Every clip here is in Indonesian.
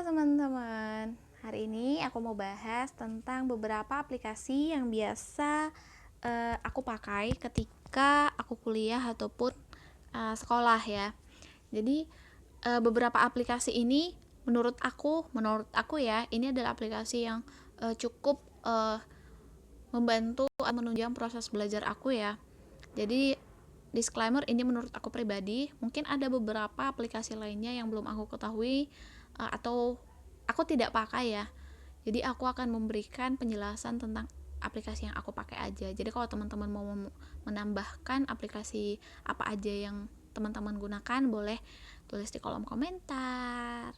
Halo teman-teman, hari ini aku mau bahas tentang beberapa aplikasi yang biasa aku pakai ketika aku kuliah ataupun sekolah ya. Jadi beberapa aplikasi ini menurut aku ya, ini adalah aplikasi yang cukup membantu menunjang proses belajar aku ya. Jadi disclaimer, ini menurut aku pribadi, mungkin ada beberapa aplikasi lainnya yang belum aku ketahui atau aku tidak pakai ya. Jadi aku akan memberikan penjelasan tentang aplikasi yang aku pakai aja. Jadi kalau teman-teman mau menambahkan aplikasi apa aja yang teman-teman gunakan, boleh tulis di kolom komentar.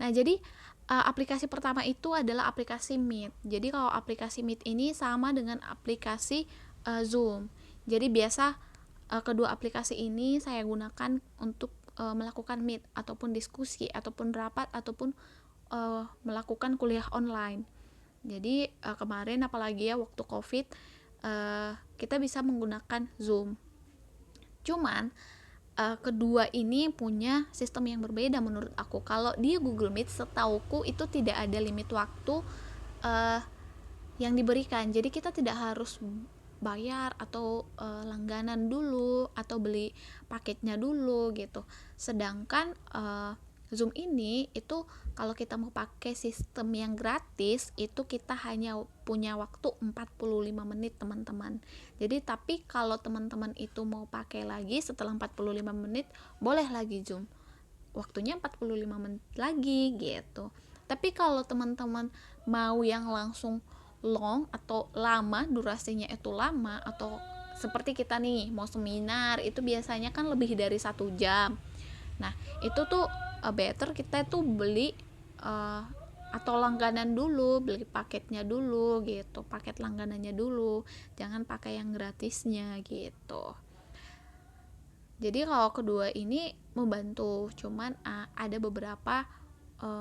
Nah, jadi aplikasi pertama itu adalah aplikasi Meet. Jadi kalau aplikasi Meet ini sama dengan aplikasi Zoom. Jadi biasa kedua aplikasi ini saya gunakan untuk melakukan meet ataupun diskusi ataupun rapat ataupun melakukan kuliah online. Jadi kemarin apalagi ya waktu COVID kita bisa menggunakan Zoom. Cuman kedua ini punya sistem yang berbeda menurut aku. Kalau di Google Meet setauku itu tidak ada limit waktu yang diberikan. Jadi kita tidak harus bayar atau langganan dulu atau beli paketnya dulu gitu. Sedangkan Zoom ini itu kalau kita mau pakai sistem yang gratis itu kita hanya punya waktu 45 menit teman-teman. Jadi tapi kalau teman-teman itu mau pakai lagi setelah 45 menit boleh lagi Zoom. Waktunya 45 menit lagi gitu. Tapi kalau teman-teman mau yang langsung long atau lama, durasinya itu lama, atau seperti kita nih mau seminar itu biasanya kan lebih dari 1 jam. Nah itu tuh better kita tuh beli atau langganan dulu, beli paketnya dulu gitu, paket langganannya dulu, jangan pakai yang gratisnya gitu. Jadi kalau kedua ini membantu, cuman ada beberapa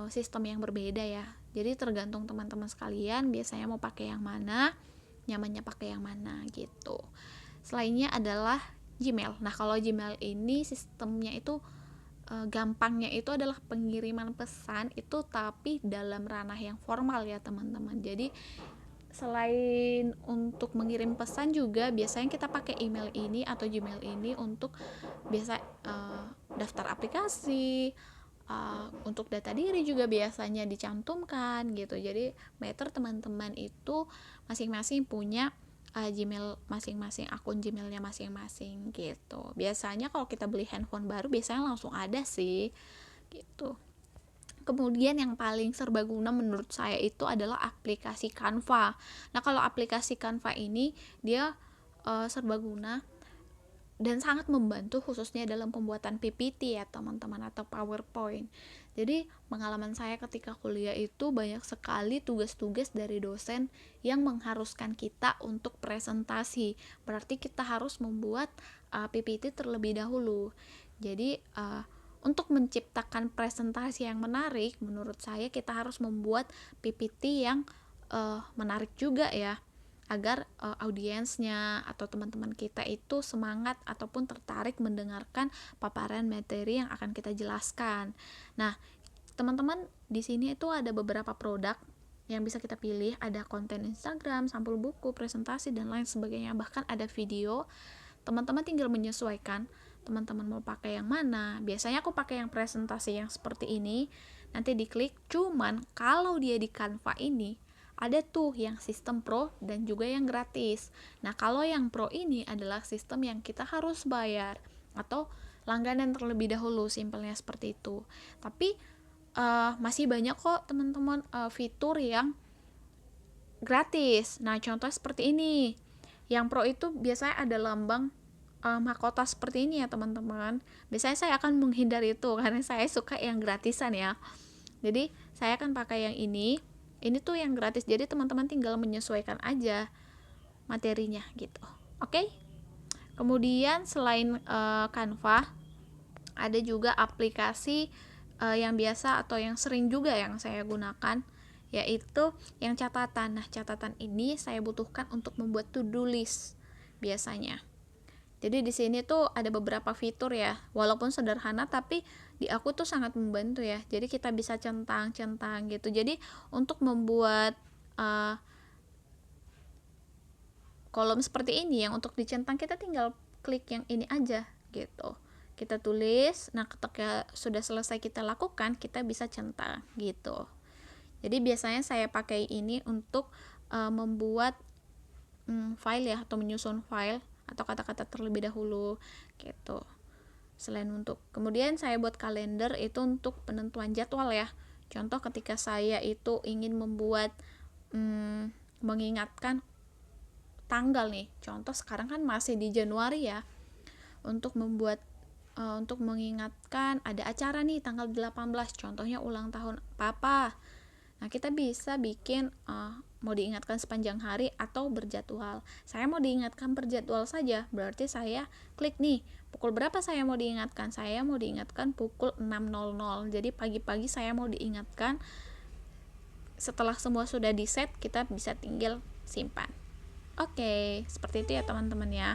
sistem yang berbeda ya. Jadi tergantung teman-teman sekalian biasanya mau pakai yang mana, nyamannya pakai yang mana gitu. Selainnya adalah Gmail. Nah kalau Gmail ini sistemnya itu gampangnya itu adalah pengiriman pesan itu tapi dalam ranah yang formal ya teman-teman. Jadi selain untuk mengirim pesan juga biasanya kita pakai email ini atau Gmail ini untuk biasa daftar aplikasi, untuk data diri juga biasanya dicantumkan gitu. Jadi better teman-teman itu masing-masing punya Gmail masing-masing, akun Gmailnya masing-masing gitu. Biasanya kalau kita beli handphone baru biasanya langsung ada sih gitu. Kemudian yang paling serbaguna menurut saya itu adalah aplikasi Canva. Nah kalau aplikasi Canva ini dia serbaguna dan sangat membantu khususnya dalam pembuatan PPT ya teman-teman atau PowerPoint. Jadi pengalaman saya ketika kuliah itu banyak sekali tugas-tugas dari dosen yang mengharuskan kita untuk presentasi. Berarti kita harus membuat PPT terlebih dahulu. Jadi untuk menciptakan presentasi yang menarik, menurut saya kita harus membuat PPT yang menarik juga ya, agar audiensnya atau teman-teman kita itu semangat ataupun tertarik mendengarkan paparan materi yang akan kita jelaskan. Nah, teman-teman di sini itu ada beberapa produk yang bisa kita pilih, ada konten Instagram, sampul buku, presentasi dan lain sebagainya, bahkan ada video. Teman-teman tinggal menyesuaikan teman-teman mau pakai yang mana. Biasanya aku pakai yang presentasi yang seperti ini, nanti diklik. Cuman kalau dia di Canva ini ada tuh yang sistem pro dan juga yang gratis. Nah kalau yang pro ini adalah sistem yang kita harus bayar atau langganan terlebih dahulu, simpelnya seperti itu. Tapi masih banyak kok teman-teman fitur yang gratis. Nah contoh seperti ini, yang pro itu biasanya ada lambang mahkota seperti ini ya teman-teman. Biasanya saya akan menghindari itu karena saya suka yang gratisan ya. Jadi saya akan pakai yang ini tuh yang gratis, jadi teman-teman tinggal menyesuaikan aja materinya gitu. Oke? Kemudian selain Canva ada juga aplikasi yang biasa atau yang sering juga yang saya gunakan, yaitu yang catatan. Nah catatan ini saya butuhkan untuk membuat to-do list biasanya. Jadi di sini tuh ada beberapa fitur ya, walaupun sederhana tapi di aku tuh sangat membantu ya. Jadi kita bisa centang-centang gitu. Jadi untuk membuat kolom seperti ini yang untuk dicentang, kita tinggal klik yang ini aja gitu. Kita tulis, nah ketika sudah selesai kita lakukan, kita bisa centang gitu. Jadi biasanya saya pakai ini untuk membuat file ya, atau menyusun file atau kata-kata terlebih dahulu gitu. Selain untuk kemudian saya buat kalender itu untuk penentuan jadwal ya. Contoh ketika saya itu ingin membuat mengingatkan tanggal nih. Contoh sekarang kan masih di Januari ya. Untuk membuat untuk mengingatkan ada acara nih tanggal 18, contohnya ulang tahun papa. Nah, kita bisa bikin mau diingatkan sepanjang hari atau berjadwal. Saya mau diingatkan berjadwal saja, berarti saya klik nih, pukul berapa saya mau diingatkan? Saya mau diingatkan pukul 6.00. Jadi pagi-pagi saya mau diingatkan. Setelah semua sudah di set, kita bisa tinggal simpan. Oke, seperti itu ya teman-teman ya.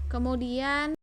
Kemudian